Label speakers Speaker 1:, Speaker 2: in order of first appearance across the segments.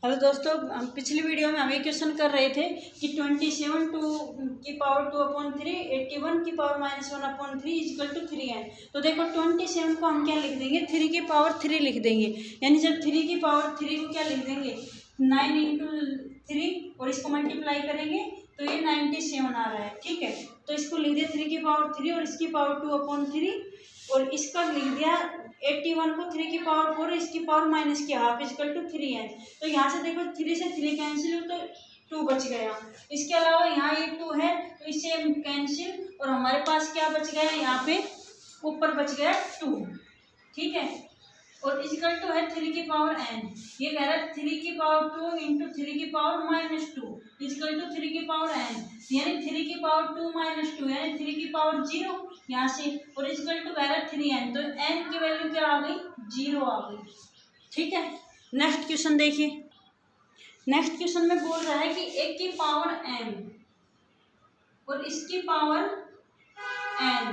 Speaker 1: Hello दोस्तों, हम पिछली वीडियो में हम एक क्वेश्चन कर रहे थे कि 27 टू की पावर 2/3, 81 की पावर -1/3 इक्वल टू 3n। तो देखो 27 को हम क्या लिख देंगे, 3 की पावर 3 लिख देंगे। यानी जब 3 की पावर 3 को क्या लिख देंगे, 9 इंटू 3 और इसको मल्टीप्लाई करेंगे तो ये 97 आ रहा है। ठीक है, तो इसको लिख दिया 3 की पावर 3 और इसकी पावर 2/3 और इसका लिख दिया 81 को 3 की पावर 4, इसकी पावर माइनस की हाफ इक्वल टू 3n। तो यहाँ से देखो 3 से 3 कैंसिल हो तो 2 बच गया। इसके अलावा यहाँ ये 2 है तो इससे कैंसिल और हमारे पास क्या बच गया, यहाँ पे ऊपर बच गया 2। ठीक है, और इक्वल टू है 3 की पावर n। ये कह रहा है 3 की पावर 2 इंटू 3 की पावर -2 इक्वल टू 3 की पावर n, यानी 3 की पावर 2 -2 यानी 3 की पावर 0 यहाँ से, और इक्वल टू कह रहा है 3n। तो n की वैल्यू क्या आ गई, 0 आ गई। ठीक है, नेक्स्ट क्वेश्चन देखिए। नेक्स्ट क्वेश्चन में बोल रहा है कि 1 की पावर m और इसकी पावर n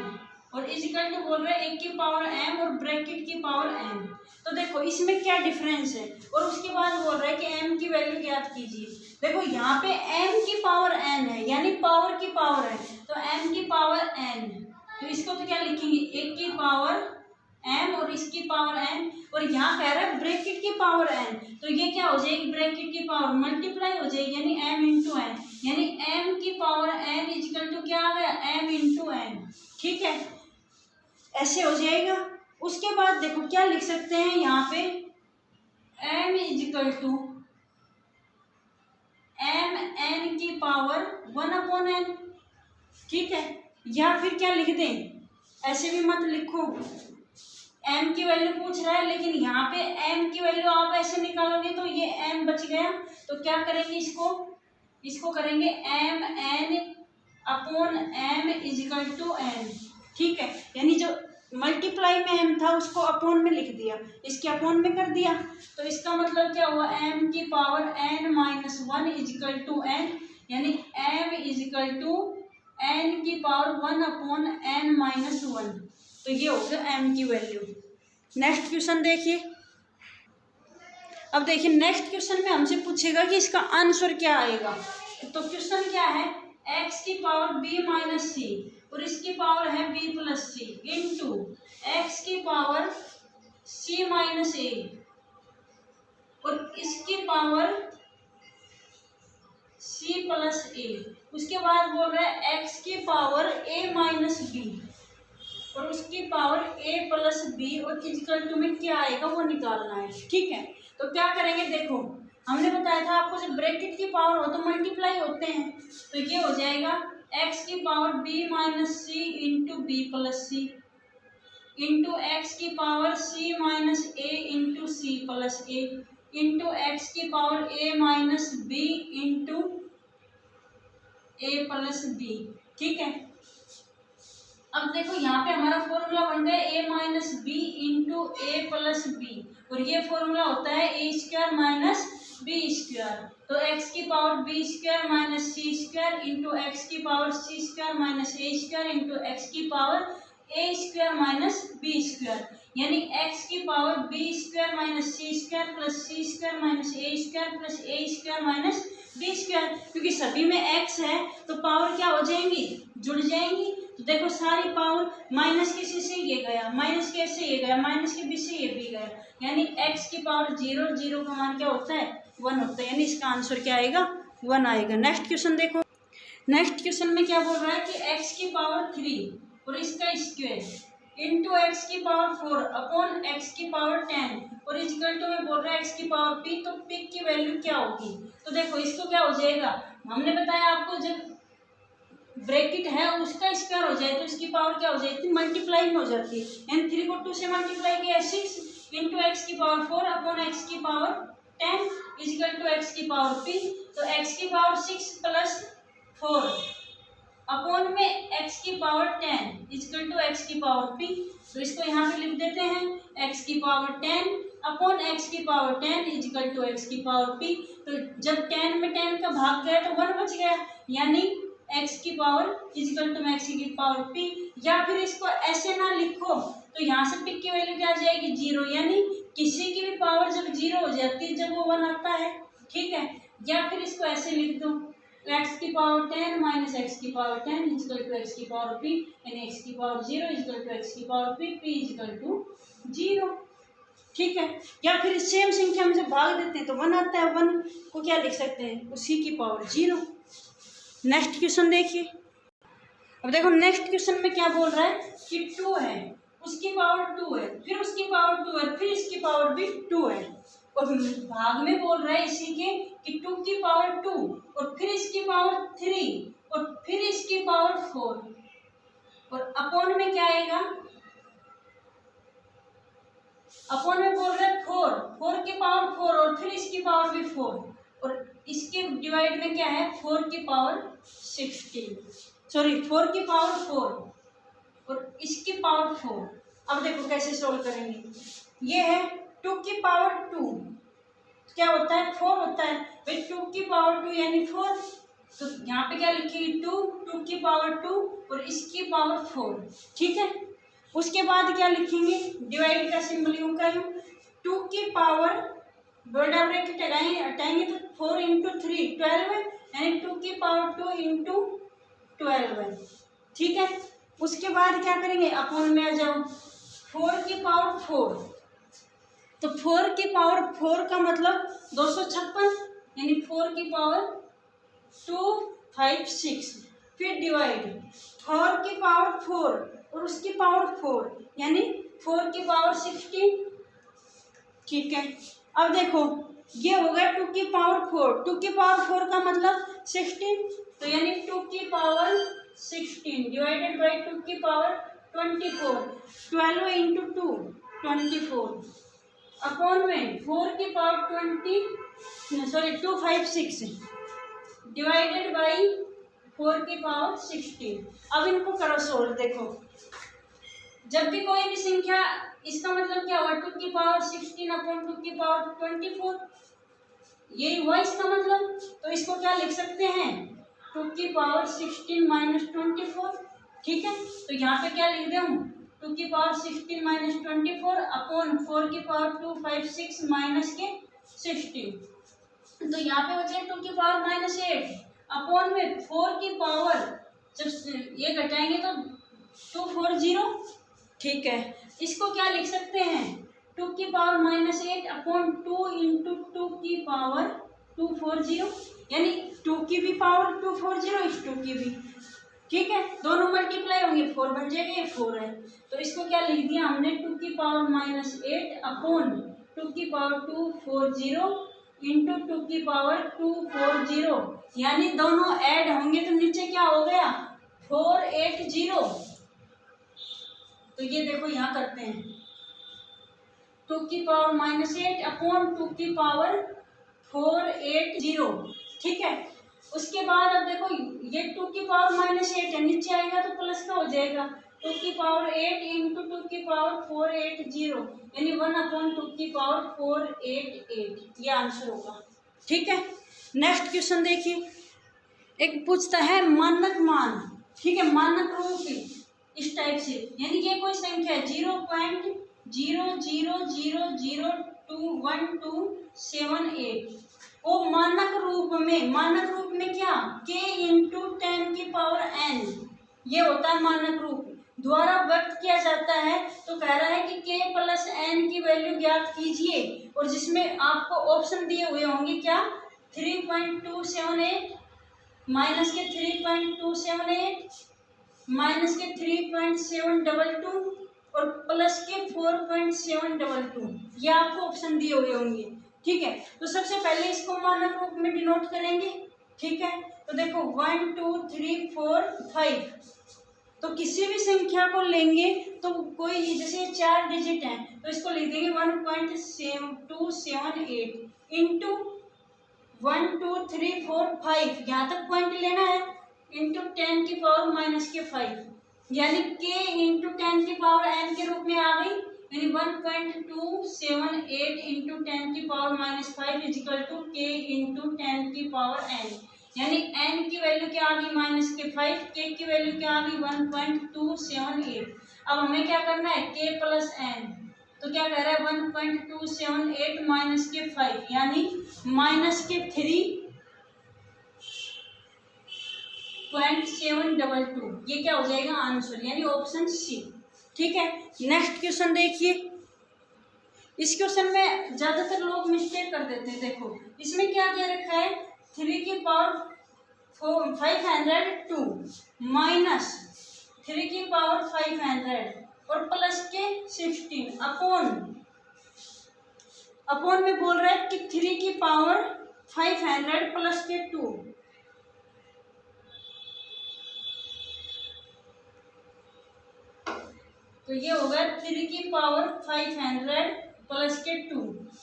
Speaker 1: और इक्वल टू बोल रहा है 1 की पावर m और ब्रैकेट की पावर n। तो देखो इसमें क्या डिफरेंस है, और उसके बाद बोल रहा है कि m की वैल्यू ज्ञात कीजिए। देखो यहाँ पे m की पावर n है, यानी पावर की पावर है, तो m की पावर n, तो इसको तो क्या लिखेंगे, 1 की पावर m और इसकी पावर n, और यहाँ कह रहा है ब्रैकेट की पावर n, तो ये क्या हो जाएगी, ब्रैकेट की पावर मल्टीप्लाई हो जाएगी, यानी m इंटू n, यानी m की पावर n इक्वल टू क्या आ गया, m इंटू n। ठीक है, ऐसे हो जाएगा। उसके बाद देखो क्या लिख सकते हैं यहाँ पे, m equal to m n की पावर 1/n। ठीक है, या फिर क्या लिख दें, ऐसे भी मत लिखो, m की वैल्यू पूछ रहा है लेकिन यहाँ पे m की वैल्यू आप ऐसे निकालोगे तो ये m बच गया। तो क्या करेंगे, इसको करेंगे m n upon m equal to n। ठीक है, यानी जो मल्टीप्लाई में m था उसको अपॉन में लिख दिया, इसके अपॉन में कर दिया, तो इसका मतलब क्या हुआ, m की power n-1 equal to n, यानी m इक्वल टू n की पावर 1/n-1। तो ये हो गया m की वैल्यू। नेक्स्ट क्वेश्चन देखिए। अब देखिए नेक्स्ट क्वेश्चन में हमसे पूछेगा कि इसका आंसर क्या आएगा। तो क्वेश्चन क्या है, x की पावर b माइनस सी और इसकी पावर है b plus c into x की पावर c माइनस ए और इसकी पावर c प्लस ए। उसके बाद बोल रहा है x की पावर a माइनस बी और उसकी पावर a प्लस बी और इक्वल टू में क्या आएगा वो निकालना है। ठीक है, तो क्या करेंगे, देखो हमने बताया था आपको जब ब्रैकेट की पावर हो तो मल्टीप्लाई होते हैं, तो ये हो जाएगा x की power b minus c into b plus c into x की power c minus a into c plus a into x की power a minus b into a plus b. ठीक है, अब देखो यहाँ पे हमारा फॉर्मूला बन गया a minus b into a plus b, और ये फॉर्मूला होता है a square minus b square. तो एक्स की power b square minus c square into x की power c square minus a square into x की power a square minus b square, यानी x की power b square minus c square plus c square minus a square plus a square minus b square. क्योंकि सभी में x है तो power क्या हो जाएंगी, जुड़ जाएंगी। तो देखो सारी पावर माइनस के सी से ये गया, माइनस के से ये गया, माइनस के बी से ये भी गया, यानी एक्स की पावर 0, 0 का मान क्या होता है, 1 होता है, यानी इसका आंसर क्या आएगा, 1 आएगा। नेक्स्ट क्वेश्चन देखो। नेक्स्ट क्वेश्चन में क्या बोल रहा है कि एक्स की पावर 3 और इसका स्क्वायर इंटू एक्स की पावर 4 अपॉन एक्स की पावर 10 और इक्वल टू में बोल रहा है एक्स की पावर पी, तो पी की वैल्यू क्या होगी। तो देखो इसको क्या हो जाएगा, हमने बताया आपको जब ब्रैकेट है उसका स्क्वायर हो जाए तो इसकी पावर क्या हो जाती है, मल्टीप्लाई में हो जाती है, यानी 3 को 2 से मल्टीप्लाई किया 6 इंटू एक्स की पावर 4 अपॉन एक्स की पावर 10 इक्वल टू एक्स की पावर पी। तो एक्स की पावर 6 प्लस 4 अपॉन में एक्स की पावर 10 इक्वल टू एक्स की पावर पी। तो इसको यहाँ पे लिख देते हैं, एक्स की पावर 10 अपॉन एक्स की पावर 10 इक्वल टू एक्स की पावर पी। तो जब 10 में 10 का भाग गया तो 1 बच गया, यानी एक्स की पावर इक्वल टू एक्स की पावर पी। या फिर इसको ऐसे ना लिखो तो यहाँ से पी की वैल्यू क्या आ जाएगी, 0, यानी किसी की भी पावर जब 0 हो जाती है, जब वो 1 आता है ठीक है। या फिर इसको ऐसे लिख दो, एक्स की पावर 10 माइनस एक्स की पावर 10 इजिकल टू एक्स की पावर पी, यानी एक्स की पावर 0 इजिकल टू एक्स की power p, p equal to 0। ठीक है। या फिर सेम संख्या में जब भाग देते हैं तो 1 आता है, 1 को क्या लिख सकते हैं, उसी की पावर 0। नेक्स्ट क्वेश्चन देखिए। अब देखो नेक्स्ट क्वेश्चन में क्या बोल रहा है कि 2 है, उसकी पावर 2 है, फिर उसकी पावर 2 है, फिर इसकी पावर भी 2 है, और भाग में बोल रहा है इसी के कि 2 की पावर 2 और फिर इसकी पावर 3 और फिर इसकी पावर 4, और अपॉन में क्या आएगा, अपॉन में बोल रहा है 4 की पावर 4 और फिर इसकी पावर भी 4, और इसके डिवाइड में क्या है 4 की पावर 16, सॉरी 4 की पावर 4 और इसकी पावर 4। अब देखो कैसे सोल्व करेंगे। ये है 2 की पावर 2 क्या होता है 4 होता है भाई, 2 की पावर 2 यानी 4, तो यहाँ पे क्या लिखेंगे 2 की पावर 2 और इसकी पावर 4। ठीक है। उसके बाद क्या लिखेंगे, डिवाइड का सिंबल यूं का यूं, 2 की पावर बड़ा ब्रैकेट हटाएंगे तो 4 इंटू 3 12 है, यानी 2 की पावर 2 इंटू 12 है। ठीक है। उसके बाद क्या करेंगे, अपॉन में आ जाओ 4 की पावर 4, तो 4 की पावर 4 का मतलब 256, यानी 4 की पावर 256, फिर डिवाइड 4 की पावर 4 और उसकी पावर 4, यानी 4 की पावर 16। ठीक है। अब देखो ये हो गया 2 की पावर 4, 2 की पावर 4 का मतलब 16, तो यानी 2 की पावर 16 डिवाइडेड बाई 2 की पावर 24, 12 इंटू 2 24, अपॉन में 4 की पावर 256 डिवाइडेड बाई 4 की पावर 16। अब इनको करो सोल्व। देखो जब भी कोई भी संख्या, इसका मतलब क्या हुआ 2 की पावर 16 अपॉन 2 की पावर 24, यही हुआ इसका मतलब। तो इसको क्या लिख सकते हैं 2 की पावर 16 माइनस 24। ठीक है। तो यहाँ पे क्या लिख दे 2 की पावर 16 माइनस 24 अपॉन 4 की पावर 256 माइनस के 16, तो यहाँ पे बचे 2 की पावर -8 अपॉन में 4 की पावर, जब ये घटाएंगे तो 240। ठीक है। इसको क्या लिख सकते हैं 2 की पावर -8 अपॉन 2 इंटू 2 की पावर 240, यानी 2 की भी पावर 240 इस 2 की भी। ठीक है। दोनों मल्टीप्लाई होंगे 4 बन जाएगा, ये 4 है, तो इसको क्या लिख दिया हमने 2 की पावर -8 अपॉन 2 की पावर 240 इंटू 2 की पावर 240, यानी दोनों ऐड होंगे तो नीचे क्या हो गया 480। तो ये देखो यहाँ करते हैं 2 की पावर -8 अपॉन 2 की पावर 480। ठीक है। उसके बाद अब देखो ये 2 की पावर -8 है, नीचे आएगा तो प्लस का हो जाएगा, 2 की पावर 8 इंटू 2 की पावर 480, यानी 1 अपॉन 2 की पावर 488, ये आंसर होगा। ठीक है। नेक्स्ट क्वेश्चन देखिए। एक पूछता है मानक मान। ठीक है। मानक रूप इस टाइप से, यानी ये कोई संख्या है 0.00021278, वो मानक रूप में क्या k इंटू 10 की पावर n, ये होता है मानक रूप द्वारा व्यक्त किया जाता है। तो कह रहा है कि k प्लस n की वैल्यू ज्ञात कीजिए, और जिसमें आपको ऑप्शन दिए हुए होंगे क्या 3.278 माइनस के 3.278 माइनस के 3.722 और प्लस के 4.722, ये आपको ऑप्शन दिए हुए होंगे। ठीक है। तो सबसे पहले इसको मानक रूप में डिनोट करेंगे। ठीक है। तो देखो 1 2 3 4 5, तो किसी भी संख्या को लेंगे तो कोई जैसे 4 डिजिट है तो इसको लिख देंगे 1.278 इंटू 1 2 3 4 5, यहाँ तक पॉइंट लेना है, इंटू 10 की पावर -5, यानी k इंटू 10 की पावर n के रूप में आ गई, यानी 1.278 इंटू 10 की power -5 equal to k into 10 की पावर n, यानी n की वैल्यू क्या आ गई -5, k की वैल्यू क्या आ गई 1.278। अब हमें क्या करना है k प्लस n, तो क्या कह रहा है 1.278 माइनस के 5 यानी माइनस के 3.722। ये क्या हो जाएगा आंसर, यानी ऑप्शन सी। ठीक है, नेक्स्ट क्वेश्चन देखिए। इस क्वेश्चन में ज्यादातर लोग मिस्टेक कर देते हैं। देखो इसमें क्या दे रखा है 3 की पावर 502 माइनस 3 की पावर 500 और प्लस के 16 अपॉन में बोल रहा है कि 3 की पावर 500 प्लस के 2। तो ये होगा 3 की पावर 500 प्लस के 2।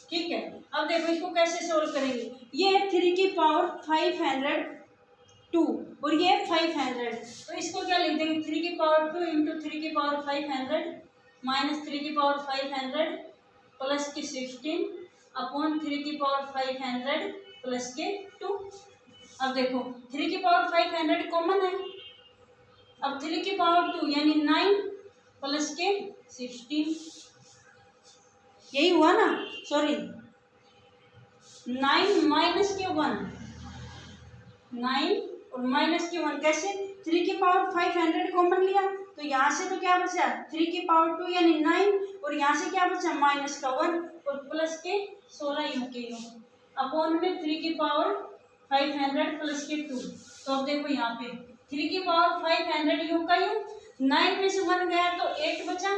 Speaker 1: ठीक है, अब देखो इसको कैसे सोल्व करेंगे। ये है 3 की पावर 502 और ये है 500, तो इसको क्या लिख देंगे 3 की पावर 2 इंटू 3 की पावर 500 माइनस 3 की पावर 500 प्लस के 16 अपॉन 3 की पावर 500 प्लस के 2। अब देखो 3 की पावर 500 कॉमन है, अब 3 की पावर 2 यानी 9 प्लस के 16, यही हुआ ना, सॉरी 9 माइनस के 1, 9 और माइनस के 1 कैसे, 3 की पावर 500 कॉमन लिया तो यहाँ से तो क्या बचा 3 की पावर 2 यानी 9 और यहाँ से क्या बचा माइनस का 1 और प्लस के 16 यू के यू अपॉन में 3 की पावर 500 प्लस के 2। तो अब देखो यहाँ पे 3 की पावर 500 यू का यू, 9 में से 1 गया तो 8 बचा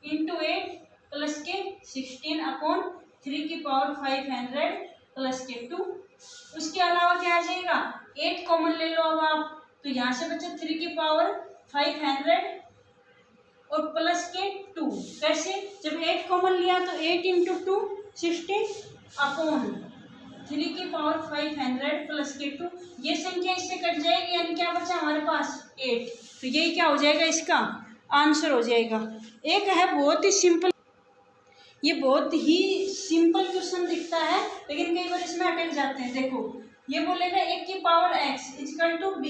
Speaker 1: इंटू 8 प्लस के 16 अपॉन 3 की पावर 500 प्लस के 2। उसके अलावा क्या आ जाएगा 8 कॉमन ले लो अब आप, तो यहाँ से बचा 3 की पावर 500 और प्लस के 2। कैसे, जब 8 कॉमन लिया तो 8 इंटू 2 16 अपॉन 3 की पावर 500 प्लस के 2। ये संख्या इससे कट जाएगी यानी क्या बचा हमारे पास 8, तो यही क्या हो जाएगा इसका आंसर हो जाएगा। एक है बहुत ही सिंपल, ये बहुत ही सिंपल क्वेश्चन दिखता है लेकिन कई बार इसमें अटक जाते हैं। देखो ये बोलेगा 1 की power x equal to b,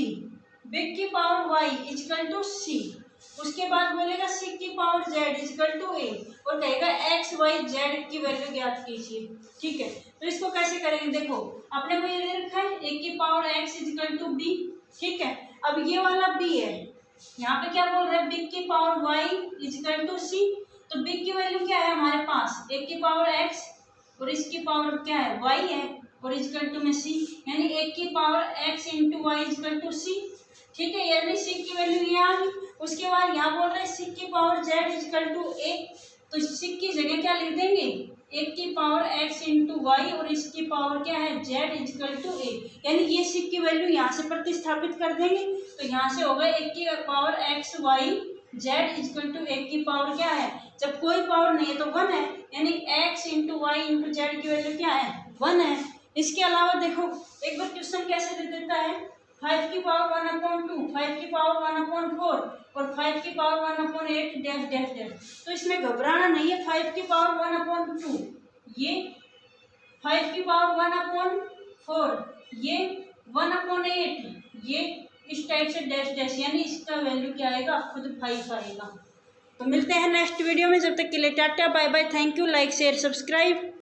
Speaker 1: b की power y equal to c, उसके बाद बोलेगा c की power z equal to a और कहेगा x y z की वैल्यू ज्ञात कीजिए। ठीक है, तो इसको कैसे करेंगे, देखो अपने को ये दे रखा है 1 की power x equal to b। ठीक है, अब ये वाला b है, यहाँ पे क्या बोल रहा है b की power y equal to c, तो b की वैल्यू क्या है हमारे पास 1 की पावर x और इसकी पावर क्या है y है और इजकल टू में c, यानी 1 की power x into y equal to c। ठीक है, यानी c की वैल्यू ये आ गई। उसके बाद यहाँ बोल रहे हैं c की power z equal to a, तो c की जगह क्या लिख देंगे 1 की पावर x इंटू वाई और इसकी पावर क्या है z इजकल टू a, यानी ये c की वैल्यू यहाँ से प्रतिस्थापित कर देंगे तो यहाँ से होगा 1 की power x y z equal to 1 की पावर क्या है, जब कोई पावर नहीं है तो 1 है, यानी x into y into z की वैल्यू क्या है 1 है। इसके अलावा देखो एक बार क्वेश्चन कैसे दे देता है 5 की पावर 1/2, 5 की पावर 1/4 और 5 की पावर 1/8 डैश डैश डैश। तो इसमें घबराना नहीं है, 5 की पावर 1/2 ये 5 की पावर 1/4 ये 1/8 ये इस टाइप से डैश डैश, यानी इसका वैल्यू क्या आएगा खुद 5 आएगा। तो मिलते हैं नेक्स्ट वीडियो में, जब तक के लिए tata bye bye, thank you, like share subscribe.